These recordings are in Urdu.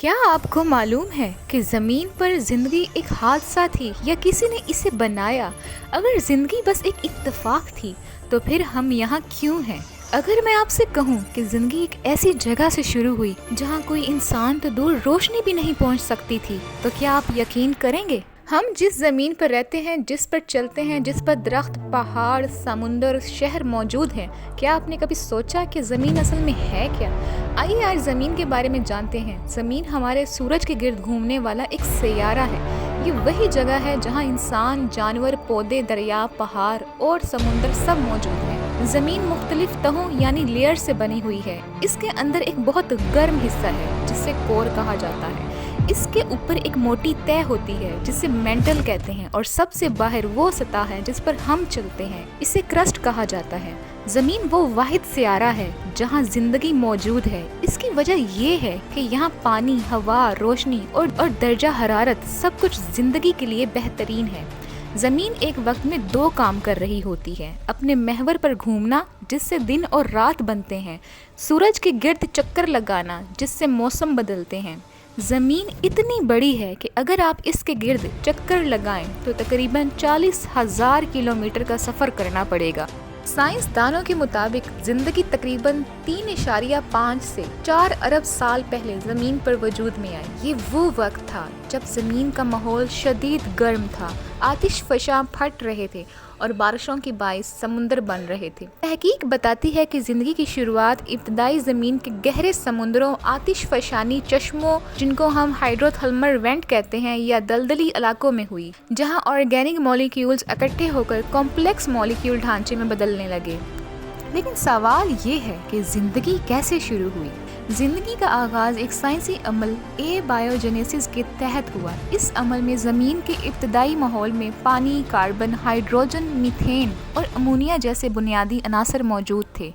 کیا آپ کو معلوم ہے کہ زمین پر زندگی ایک حادثہ تھی یا کسی نے اسے بنایا؟ اگر زندگی بس ایک اتفاق تھی تو پھر ہم یہاں کیوں ہیں؟ اگر میں آپ سے کہوں کہ زندگی ایک ایسی جگہ سے شروع ہوئی جہاں کوئی انسان تو دور روشنی بھی نہیں پہنچ سکتی تھی، تو کیا آپ یقین کریں گے؟ ہم جس زمین پر رہتے ہیں، جس پر چلتے ہیں، جس پر درخت، پہاڑ، سمندر، شہر موجود ہیں، کیا آپ نے کبھی سوچا کہ زمین اصل میں ہے کیا؟ آئیے آج زمین کے بارے میں جانتے ہیں۔ زمین ہمارے سورج کے گرد گھومنے والا ایک سیارہ ہے۔ یہ وہی جگہ ہے جہاں انسان، جانور، پودے، دریا، پہاڑ اور سمندر سب موجود ہیں۔ زمین مختلف تہوں یعنی لیئر سے بنی ہوئی ہے۔ اس کے اندر ایک بہت گرم حصہ ہے جسے کور کہا جاتا ہے۔ اس کے اوپر ایک موٹی تہ ہوتی ہے جسے مینٹل کہتے ہیں، اور سب سے باہر وہ سطح ہے جس پر ہم چلتے ہیں، اسے کرسٹ کہا جاتا ہے۔ زمین وہ واحد سیارہ ہے جہاں زندگی موجود ہے۔ اس کی وجہ یہ ہے کہ یہاں پانی، ہوا، روشنی اور درجہ حرارت سب کچھ زندگی کے لیے بہترین ہے۔ زمین ایک وقت میں دو کام کر رہی ہوتی ہے: اپنے محور پر گھومنا جس سے دن اور رات بنتے ہیں، سورج کے گرد چکر لگانا جس سے موسم بدلتے ہیں۔ زمین اتنی بڑی ہے کہ اگر آپ اس کے گرد چکر لگائیں تو تقریباً 40,000 کلومیٹر کا سفر کرنا پڑے گا۔ سائنس دانوں کے مطابق زندگی تقریباً 3.5 سے 4 ارب سال پہلے زمین پر وجود میں آئی۔ یہ وہ وقت تھا جب زمین کا ماحول شدید گرم تھا، آتش فشاں پھٹ رہے تھے اور بارشوں کے باعث سمندر بن رہے تھے۔ تحقیق بتاتی ہے کہ زندگی کی شروعات ابتدائی زمین کے گہرے سمندروں، آتش فشانی چشموں جن کو ہم ہائیڈروتھرمل وینٹ کہتے ہیں، یا دلدلی علاقوں میں ہوئی، جہاں آرگینک مالیکیولز اکٹھے ہو کر کمپلیکس مالیکیول ڈھانچے میں بدلنے لگے۔ لیکن سوال یہ ہے کہ زندگی کیسے شروع ہوئی؟ زندگی کا آغاز ایک سائنسی عمل بائیوجینیسس کے تحت ہوا۔ اس عمل میں زمین کے ابتدائی ماحول میں پانی، کاربن، ہائیڈروجن، میتھین اور امونیا جیسے بنیادی عناصر موجود تھے۔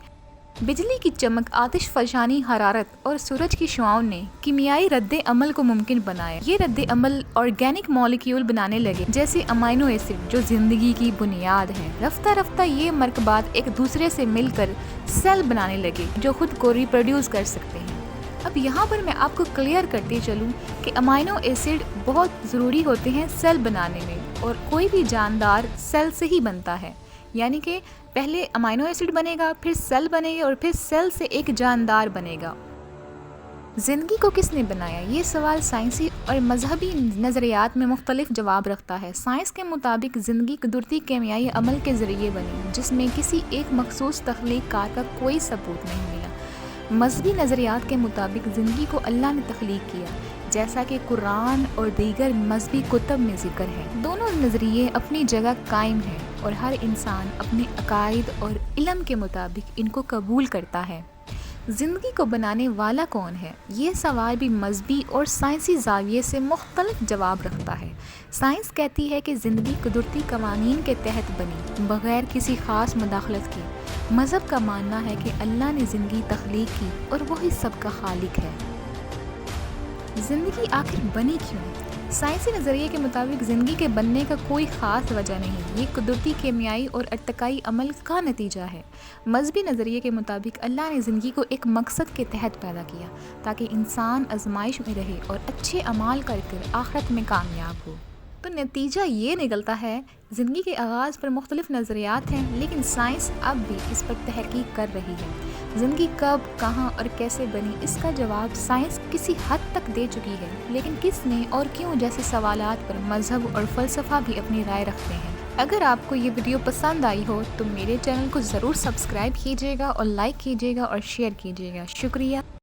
بجلی کی چمک، آتش فشانی، حرارت اور سورج کی شعاؤں نے کیمیائی رد عمل کو ممکن بنایا۔ یہ رد عمل آرگینک مالیکیول بنانے لگے جیسے امائنو ایسڈ جو زندگی کی بنیاد ہیں۔ رفتہ رفتہ یہ مرکبات ایک دوسرے سے مل کر سیل بنانے لگے جو خود کو ریپروڈیوس کر سکتے ہیں۔ اب یہاں پر میں آپ کو کلیئر کرتے چلوں کہ امائنو ایسڈ بہت ضروری ہوتے ہیں سیل بنانے میں، اور کوئی بھی جاندار سیل سے ہی بنتا ہے۔ یعنی کہ پہلے امائنو ایسڈ بنے گا، پھر سیل بنے گا، اور پھر سیل سے ایک جاندار بنے گا۔ زندگی کو کس نے بنایا؟ یہ سوال سائنسی اور مذہبی نظریات میں مختلف جواب رکھتا ہے۔ سائنس کے مطابق زندگی قدرتی کیمیائی عمل کے ذریعے بنی، جس میں کسی ایک مخصوص تخلیق کار کا کوئی ثبوت نہیں ملا۔ مذہبی نظریات کے مطابق زندگی کو اللہ نے تخلیق کیا، جیسا کہ قرآن اور دیگر مذہبی کتب میں ذکر ہے۔ دونوں نظریے اپنی جگہ قائم ہیں، اور ہر انسان اپنے عقائد اور علم کے مطابق ان کو قبول کرتا ہے۔ زندگی کو بنانے والا کون ہے؟ یہ سوال بھی مذہبی اور سائنسی زاویے سے مختلف جواب رکھتا ہے۔ سائنس کہتی ہے کہ زندگی قدرتی قوانین کے تحت بنی، بغیر کسی خاص مداخلت کے۔ مذہب کا ماننا ہے کہ اللہ نے زندگی تخلیق کی اور وہی سب کا خالق ہے۔ زندگی آخر بنی کیوں؟ سائنسی نظریے کے مطابق زندگی کے بننے کا کوئی خاص وجہ نہیں، یہ قدرتی کیمیائی اور ارتقائی عمل کا نتیجہ ہے۔ مذہبی نظریے کے مطابق اللہ نے زندگی کو ایک مقصد کے تحت پیدا کیا تاکہ انسان آزمائش میں رہے اور اچھے اعمال کر کر آخرت میں کامیاب ہو۔ تو نتیجہ یہ نکلتا ہے، زندگی کے آغاز پر مختلف نظریات ہیں، لیکن سائنس اب بھی اس پر تحقیق کر رہی ہے۔ زندگی کب، کہاں اور کیسے بنی، اس کا جواب سائنس کسی حد تک دے چکی ہے، لیکن کس نے اور کیوں جیسے سوالات پر مذہب اور فلسفہ بھی اپنی رائے رکھتے ہیں۔ اگر آپ کو یہ ویڈیو پسند آئی ہو تو میرے چینل کو ضرور سبسکرائب کیجیے گا اور لائک کیجیے گا اور شیئر کیجیے گا۔ شکریہ۔